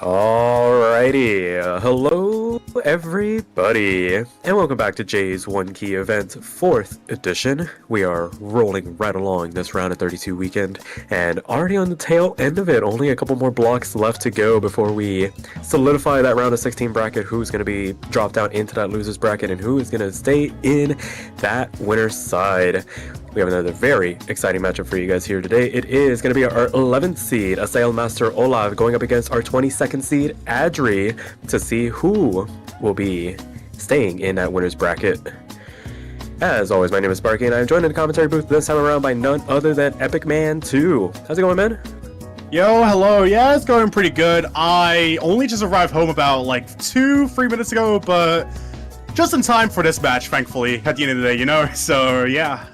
Alrighty, hello everybody, and welcome back to Jay's One Key Event 4th edition. We are rolling right along this round of 32 weekend, and already on the tail end of it, only a couple more blocks left to go before we solidify that round of 16 bracket, who's going to be dropped down into that loser's bracket, and who is going to stay in that winner's side. We have another very exciting matchup for you guys here today. It is going to be our 11th seed, AsaelmasterHola, going up against our 22nd seed, Adri, to see who will be staying in that winner's bracket. As always, my name is Sparky, and I'm joined in the commentary booth this time around by none other than Epic Man 2. How's it going, man? Yo, hello. Yeah, it's going pretty good. I only just arrived home about like 2-3 minutes ago, but just in time for this match, thankfully, at the end of the day, you know? So, yeah.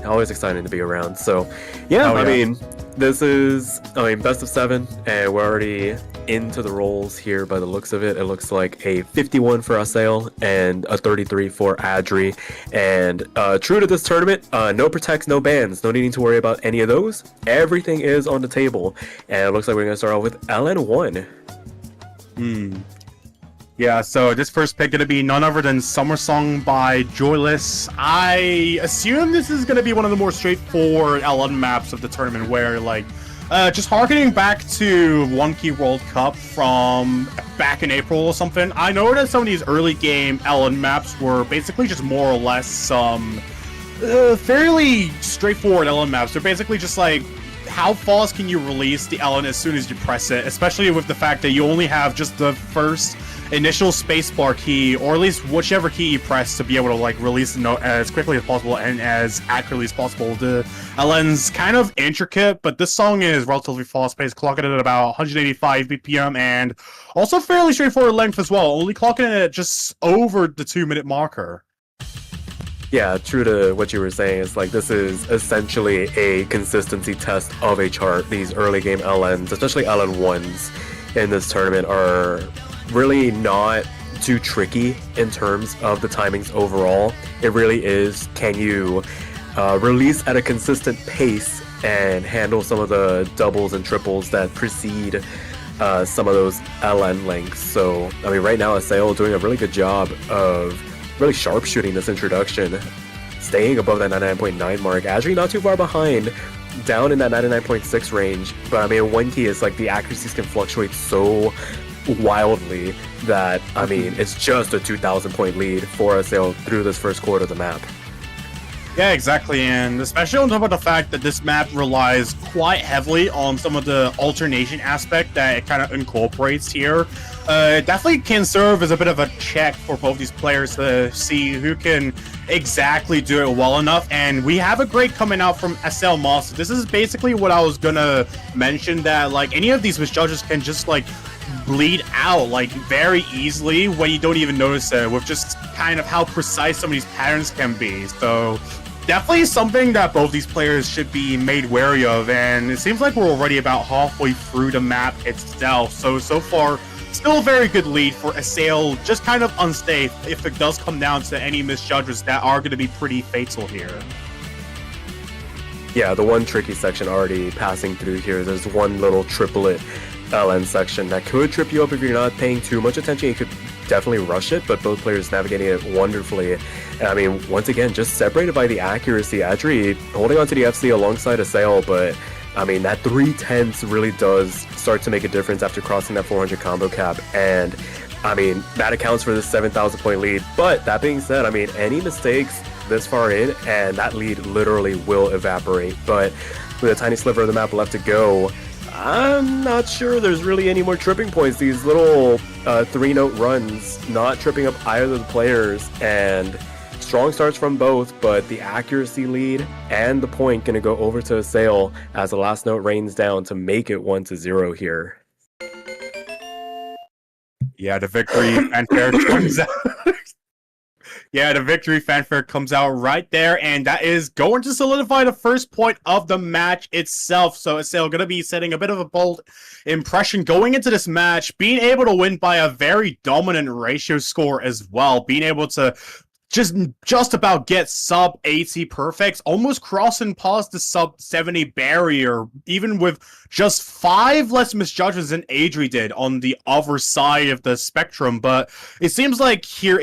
Always exciting to be around. So, yeah, I mean, this is, best of 7, and we're already into the rolls here by the looks of it. It looks like a 51 for Asael and a 33 for Adri. And true to this tournament, no protects, no bans, no needing to worry about any of those. Everything is on the table, and it looks like we're going to start off with LN1. Yeah, so this first pick going to be none other than Summer Song by Joyless. I assume this is going to be one of the more straightforward LN maps of the tournament where, like, just harkening back to One Key World Cup from back in April or something, I know that some of these early game LN maps were basically just more or less some fairly straightforward LN maps. They're basically just like, how fast can you release the LN as soon as you press it, especially with the fact that you only have just the first initial spacebar key, or at least whichever key you press to be able to like release the note as quickly as possible and as accurately as possible. The LN's kind of intricate, but this song is relatively fast-paced, clocking it at about 185 BPM, and also fairly straightforward length as well, only clocking it at just over the 2-minute marker. Yeah, true to what you were saying, it's like this is essentially a consistency test of a chart. These early game LNs, especially LN1s in this tournament, are really not too tricky in terms of the timings overall. It really is, can you release at a consistent pace and handle some of the doubles and triples that precede some of those LN lengths. So, I mean, right now Asael doing a really good job of really sharpshooting this introduction, staying above that 99.9 mark. Adri not too far behind, down in that 99.6 range, but I mean, one key is like the accuracies can fluctuate so wildly that, I mean, it's just a 2,000 point lead for Asael through this first quarter of the map. Yeah, exactly, and especially on top of the fact that this map relies quite heavily on some of the alternation aspect that it kind of incorporates here. It definitely can serve as a bit of a check for both these players to see who can exactly do it well enough, and we have a grade coming out from AsaelMaster. This is basically what I was gonna mention, that like any of these misjudges can just like bleed out like very easily when you don't even notice it, with just kind of how precise some of these patterns can be. So definitely something that both these players should be made wary of, and it seems like we're already about halfway through the map itself. So far, still a very good lead for Asael, just kind of unsafe if it does come down to any misjudgments that are going to be pretty fatal here. Yeah, the one tricky section already passing through here, there's one little triplet LN section that could trip you up if you're not paying too much attention. You could definitely rush it, but both players navigating it wonderfully. I mean, once again, just separated by the accuracy. Adri holding on to the FC alongside Asael, but I mean, that 3/10 really does start to make a difference after crossing that 400 combo cap, and I mean, that accounts for this 7,000 point lead. But that being said, I mean, any mistakes this far in, and that lead literally will evaporate. But with a tiny sliver of the map left to go, I'm not sure there's really any more tripping points. These little 3-note runs not tripping up either of the players, and strong starts from both, but the accuracy lead and the point going to go over to Asael as the last note rains down to make it 1-0 here. Yeah, the victory fanfare comes out. Yeah, the victory fanfare comes out right there, and that is going to solidify the first point of the match itself. So Asael going to be setting a bit of a bold impression going into this match, being able to win by a very dominant ratio score as well, being able to just about get sub 80 perfects, almost crossing past the sub 70 barrier, even with just 5 less misjudgments than Adri did on the other side of the spectrum. But it seems like here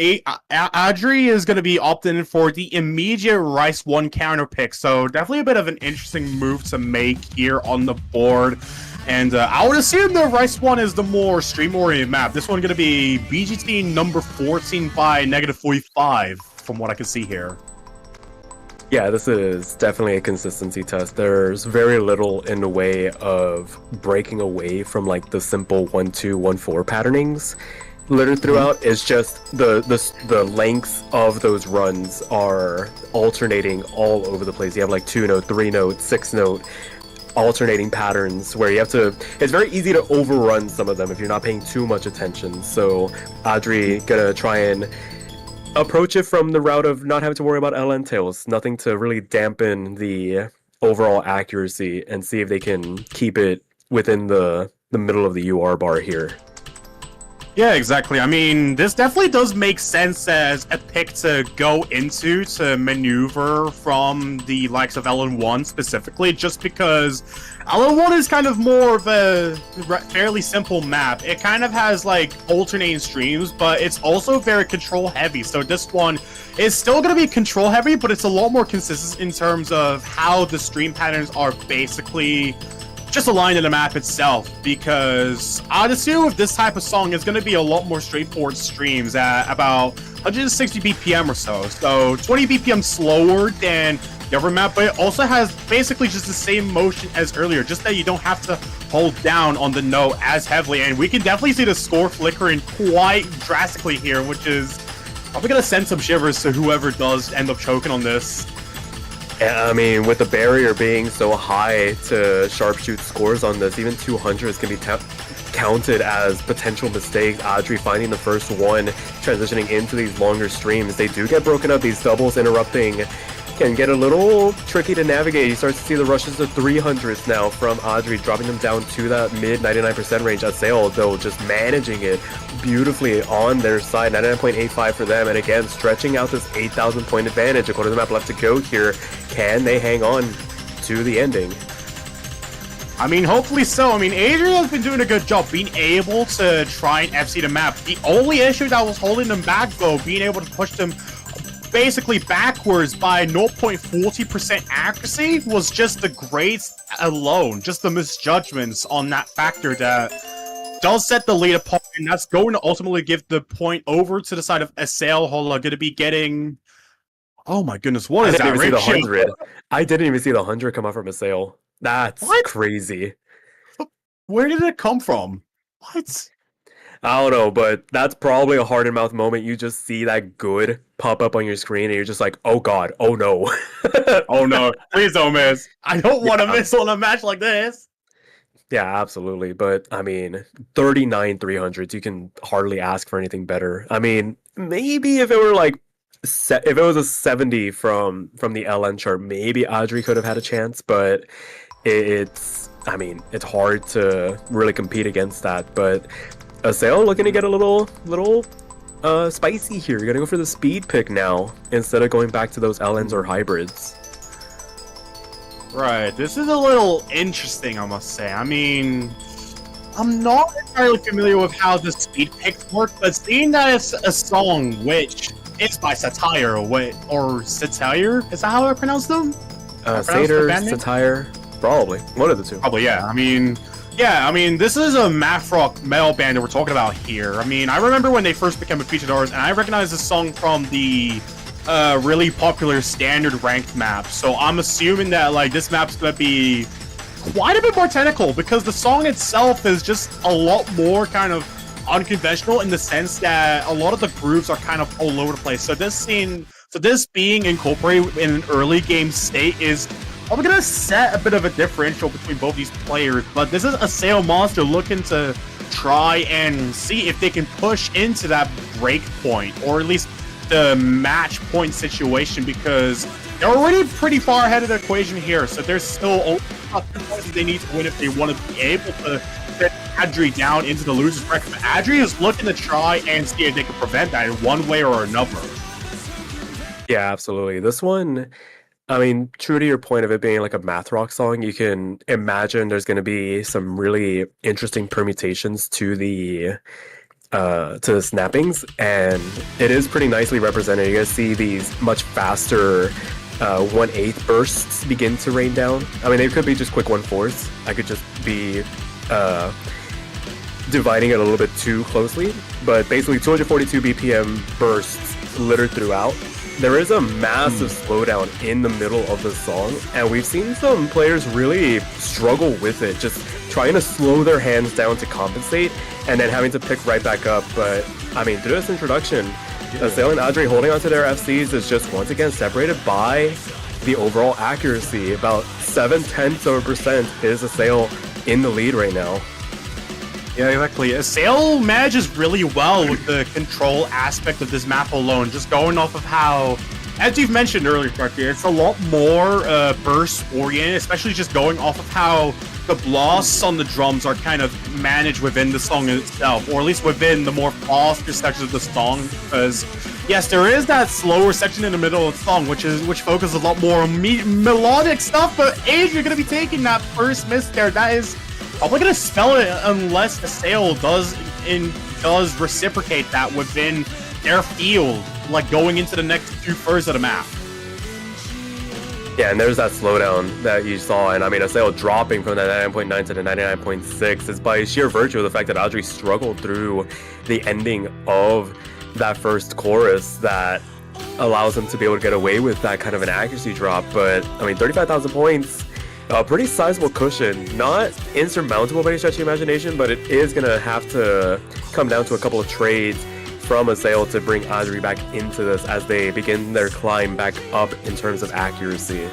Adri is going to be opting in for the immediate Rice 1 counter pick, so definitely a bit of an interesting move to make here on the board. And I would assume the Rice one is the more stream-oriented map. This one going to be BGT number 14 by -45, from what I can see here. Yeah, this is definitely a consistency test. There's very little in the way of breaking away from like the simple 1-2, 1-4 patternings littered throughout. It's just the lengths of those runs are alternating all over the place. You have like 2-note, 3-note, 6-note alternating patterns where you have to, it's very easy to overrun some of them if you're not paying too much attention. So Adri gonna try and approach it from the route of not having to worry about LN tails, nothing to really dampen the overall accuracy, and see if they can keep it within the middle of the UR bar here. Yeah, exactly. I mean, this definitely does make sense as a pick to go into to maneuver from the likes of LN1 specifically, just because LN1 is kind of more of a fairly simple map. It kind of has like alternating streams, but it's also very control heavy. So this one is still going to be control heavy, but it's a lot more consistent in terms of how the stream patterns are basically just aligned in the map itself, because I'd assume with this type of song, it's going to be a lot more straightforward streams at about 160 BPM or so. So 20 BPM slower than the other map, but it also has basically just the same motion as earlier, just that you don't have to hold down on the note as heavily. And we can definitely see the score flickering quite drastically here, which is probably going to send some shivers to whoever does end up choking on this. Yeah, I mean, with the barrier being so high to sharpshoot scores on this, even 200s can be counted as potential mistakes. Adri finding the first one, transitioning into these longer streams. They do get broken up, these doubles interrupting can get a little tricky to navigate. You start to see the rushes to 300s now from Adri, dropping them down to that mid 99% range. Asael, though, just managing it beautifully on their side. 99.85 for them, and again, stretching out this 8,000 point advantage. A quarter of the map left to go here. Can they hang on to the ending? I mean, hopefully so. I mean, Adri has been doing a good job being able to try and FC the map. The only issue that was holding them back, though, being able to push them basically backwards by 0.40% accuracy, was just the grades alone, just the misjudgments on that factor that does set the lead apart, and that's going to ultimately give the point over to the side of AsaelmasterHola, going to be getting... Oh my goodness, what is that? I didn't even see the 100. I didn't even see the 100 come out from Asael. That's crazy. Where did it come from? What? I don't know, but that's probably a heart-in-mouth moment. You just see that good pop up on your screen, and you're just like, oh god, oh no. Oh no, please don't miss. I don't want to miss on a match like this. Yeah, absolutely. But, I mean, 39 300s, you can hardly ask for anything better. I mean, maybe if it were like, if it was a 70 from the LN chart, maybe Adri could have had a chance, but it's, I mean, it's hard to really compete against that. But Asael looking to get a little spicy here. You're gonna go for the speed pick now instead of going back to those LNs or hybrids. Right, this is a little interesting, I must say. I mean, I'm not entirely familiar with how the speed picks work, but seeing that it's a song which is by Satire, or Satire? Is that how I pronounce them? Satyr, Satire, probably. One of the two. Probably, yeah. I mean, this is a math rock metal band that we're talking about here. I mean, I remember when they first became a featured artist, and I recognized this song from the really popular standard ranked map. So I'm assuming that like this map's gonna be quite a bit more technical, because the song itself is just a lot more kind of unconventional in the sense that a lot of the grooves are kind of all over the place. So this being incorporated in an early game state is probably gonna set a bit of a differential between both these players. But this is AsaelmasterHola looking to try and see if they can push into that break point, or at least the match point situation, because they're already pretty far ahead of the equation here. So there's still only about 2 points they need to win if they want to be able to fit Adri down into the loser's bracket. But Adri is looking to try and see if they can prevent that in one way or another. Yeah, absolutely. This one, I mean, true to your point of it being like a math rock song, you can imagine there's going to be some really interesting permutations to the snappings, and it is pretty nicely represented. You guys see these much faster 1/8 bursts begin to rain down. I mean, they could be just quick 1/4. I could just be uh, dividing it a little bit too closely, but basically 242 BPM bursts littered throughout. There is a massive slowdown in the middle of the song, and we've seen some players really struggle with it, just trying to slow their hands down to compensate, and then having to pick right back up. But, I mean, through this introduction, Asael and Adri holding onto their FCs is just once again separated by the overall accuracy. About 0.7% is Asael in the lead right now. Yeah, exactly. Asael manages really well with the control aspect of this map alone, just going off of how, as you've mentioned earlier, Sparky, it's a lot more burst-oriented, especially just going off of how the blasts on the drums are kind of managed within the song itself, or at least within the more faster sections of the song, because, yes, there is that slower section in the middle of the song, which focuses a lot more on melodic stuff, but Adri, you're going to be taking that first miss there. That is probably gonna spell it unless Asael does reciprocate that within their field, like going into the next 2/3 of the map. Yeah, and there's that slowdown that you saw, and I mean, Asael dropping from the 99.9 to the 99.6 is by sheer virtue of the fact that Adri struggled through the ending of that first chorus that allows him to be able to get away with that kind of an accuracy drop. But, I mean, 35,000 points, a pretty sizable cushion. Not insurmountable by any stretch of the imagination, but it is going to have to come down to a couple of trades from Asael to bring Adri back into this as they begin their climb back up in terms of accuracy.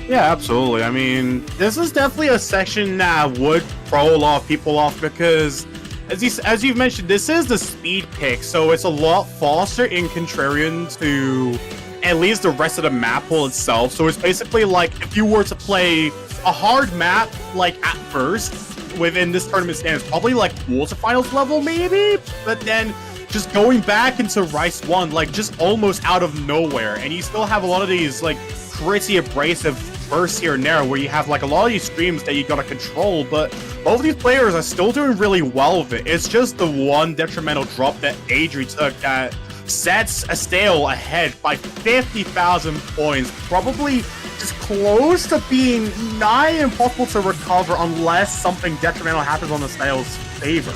Yeah, absolutely. I mean, this is definitely a section that would throw a lot of people off because, as you've mentioned, this is the speed pick, so it's a lot faster in contrarian to at least the rest of the map pool itself. So it's basically like if you were to play a hard map, like at first within this tournament standards, probably like quarterfinals level maybe, but then just going back into Rice 1, like just almost out of nowhere, and you still have a lot of these like pretty abrasive bursts here and there where you have like a lot of these streams that you gotta control, but both of these players are still doing really well with it. It's just the one detrimental drop that Adri took that sets Asael ahead by 50,000 points, probably just close to being nigh impossible to recover unless something detrimental happens on Asael's favor.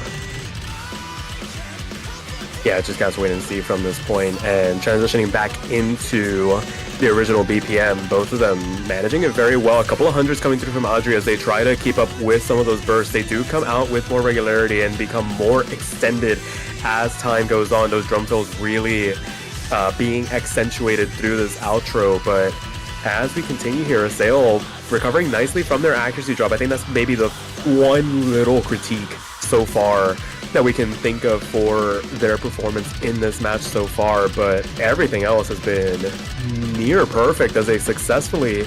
Yeah, just got to wait and see from this point. And transitioning back into the original BPM, both of them managing it very well. A couple of hundreds coming through from Adri as they try to keep up with some of those bursts. They do come out with more regularity and become more extended as time goes on. Those drum fills really being accentuated through this outro. But as we continue here, Asael recovering nicely from their accuracy drop. I think that's maybe the one little critique so far that we can think of for their performance in this match so far, but everything else has been near perfect as they successfully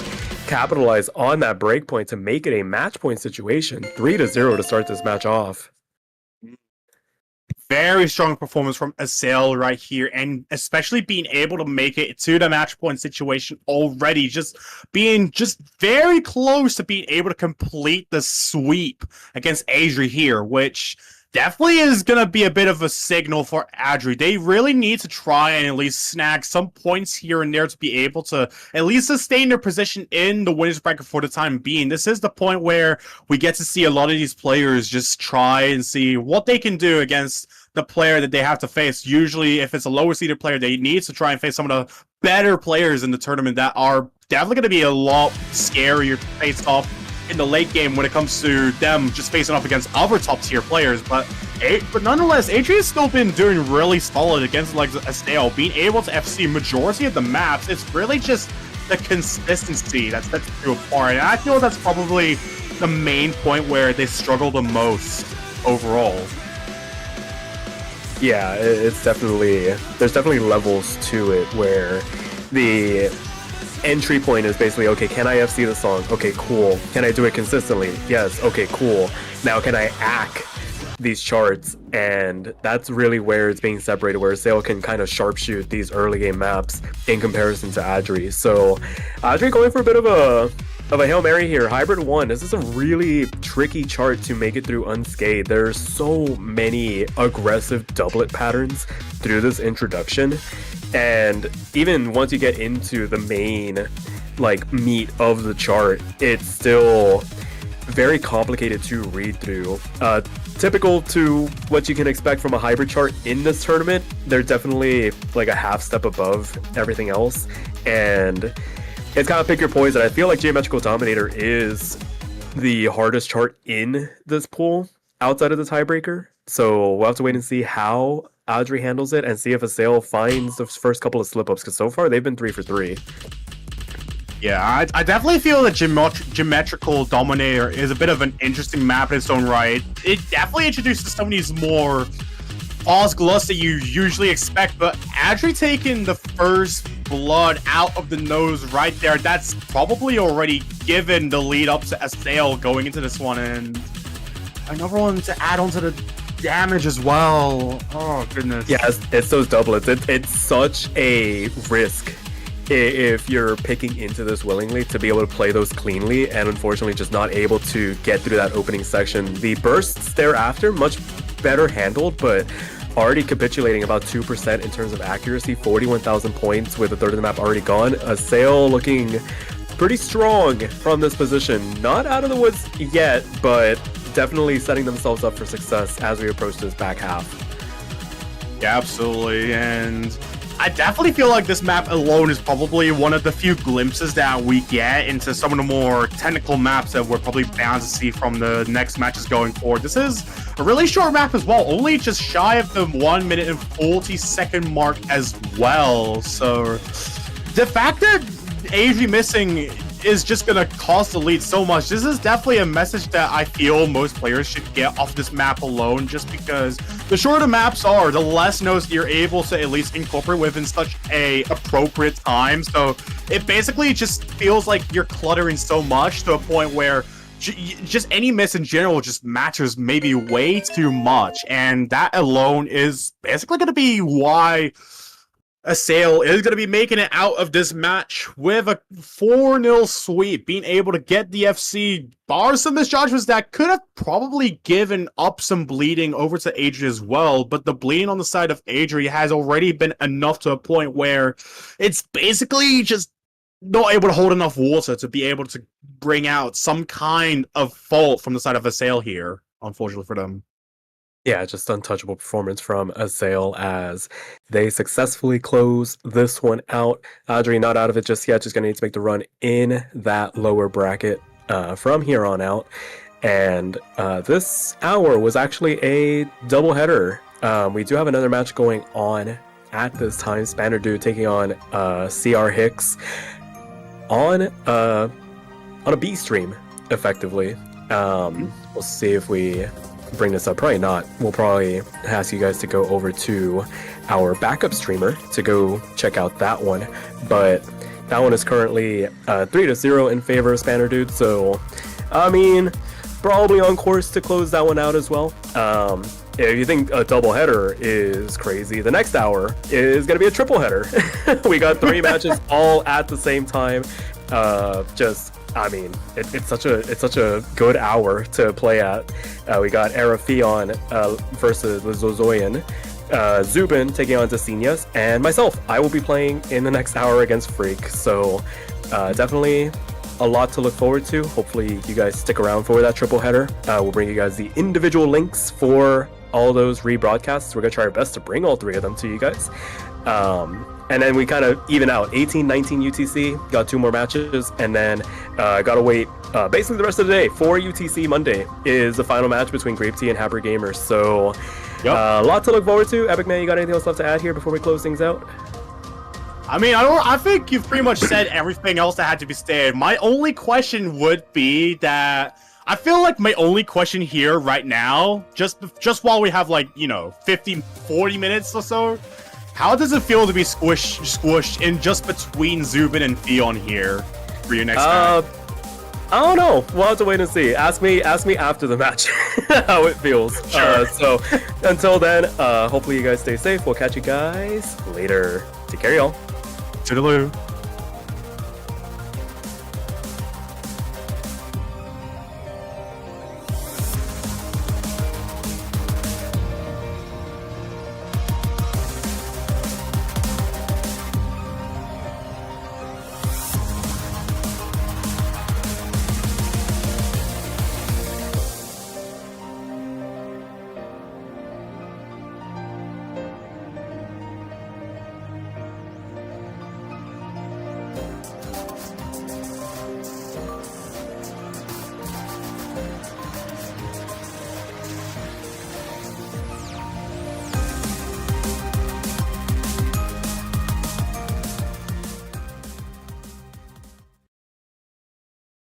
capitalize on that break point to make it a match point situation. 3-0 to start this match off. Very strong performance from Asael right here, and especially being able to make it to the match point situation already, just being very close to being able to complete the sweep against Adri here, which definitely is going to be a bit of a signal for Adri. They really need to try and at least snag some points here and there to be able to at least sustain their position in the winners bracket for the time being. This is the point where we get to see a lot of these players just try and see what they can do against the player that they have to face. Usually, if it's a lower seeded player, they need to try and face some of the better players in the tournament that are definitely going to be a lot scarier to face off in the late game when it comes to them just facing off against other top tier players. But nonetheless, Adri has still been doing really solid against like Asael, being able to FC majority of the maps. It's really just the consistency that sets the two apart, and I feel that's probably the main point where they struggle the most overall. Yeah, it's definitely, there's definitely levels to it where the entry point is basically, okay, can I FC the song? Okay, cool. Can I do it consistently? Yes. Okay, cool. Now can I act these charts, and that's really where it's being separated, where Asael can kind of sharpshoot these early game maps in comparison to Adri. So Adri going for a bit of a Hail Mary here. Hybrid 1, this is a really tricky chart to make it through unscathed. There's so many aggressive doublet patterns through this introduction, and even once you get into the main like meat of the chart, it's still very complicated to read through. Typical to what you can expect from a hybrid chart in this tournament, they're definitely like a half step above everything else, and it's kind of pick your poison. I feel like Geometrical Dominator is the hardest chart in this pool outside of the tiebreaker. So we'll have to wait and see how Adri handles it and see if Asael finds the first couple of slip-ups, because so far they've been 3 for 3. Yeah, I definitely feel that Geometrical Dominator is a bit of an interesting map in its own right. It definitely introduces some of these more Osgluss that you usually expect, but Adri taking the first blood out of the nose right there, that's probably already given the lead up to Asael going into this one, and another one to add on to the damage as well. Oh goodness. Yeah, it's those doublets. It's such a risk if you're picking into this willingly to be able to play those cleanly, and unfortunately just not able to get through that opening section. The bursts thereafter, much better handled, but already capitulating about 2% in terms of accuracy, 41,000 points with a third of the map already gone. Asael looking pretty strong from this position. Not out of the woods yet, but definitely setting themselves up for success as we approach this back half. Yeah, absolutely, and I definitely feel like this map alone is probably one of the few glimpses that we get into some of the more technical maps that we're probably bound to see from the next matches going forward. This is a really short map as well, only just shy of the 1 minute and 40-second mark as well. So the fact that Adri missing is just going to cost the lead so much. This is definitely a message that I feel most players should get off this map alone, just because the shorter maps are, the less notes you're able to at least incorporate within such a appropriate time. So it basically just feels like you're cluttering so much to a point where just any miss in general just matters maybe way too much, and that alone is basically going to be why Asael is going to be making it out of this match with a 4-0 sweep, being able to get the FC, bar some misjudgments that could have probably given up some bleeding over to Adri as well, but the bleeding on the side of Adri has already been enough to a point where it's basically just not able to hold enough water to be able to bring out some kind of fault from the side of Asael here, unfortunately for them. Yeah, just untouchable performance from Asael as they successfully close this one out. Adri not out of it just yet, just going to need to make the run in that lower bracket from here on out. And this hour was actually a doubleheader. We do have another match going on at this time. Spanner Dude taking on CR Hicks on a B stream, effectively. We'll see if we bring this up. Probably not. We'll probably ask you guys to go over to our backup streamer to go check out that one, but that one is currently 3-0 in favor of Spanner Dude, so I mean probably on course to close that one out as well. If you think a double header is crazy, the next hour is going to be a triple header. We got 3 matches all at the same time. I mean, it's such a good hour to play at. We got Arafion versus Zozoyan, Zubin taking on Desinas, and myself. I will be playing in the next hour against Freak. So definitely a lot to look forward to. Hopefully you guys stick around for that triple header. We'll bring you guys the individual links for all those rebroadcasts. We're gonna try our best to bring all 3 of them to you guys. And then we kind of even out 18-19 UTC, got 2 more matches, and then gotta wait basically the rest of the day for UTC Monday is the final match between Grape Tea and Happy Gamers. So a lot to look forward to. Epic Man, you got anything else left to add here before we close things out? I mean, I think you've pretty much said everything else that had to be said. My only question would be that I feel like my only question here right now, just while we have like, 40 minutes or so, how does it feel to be squished in just between Zubin and Fion here for your next match? I don't know. We'll have to wait and see. Ask me after the match how it feels. Sure. So until then, hopefully you guys stay safe. We'll catch you guys later. Take care, y'all. Toodaloo.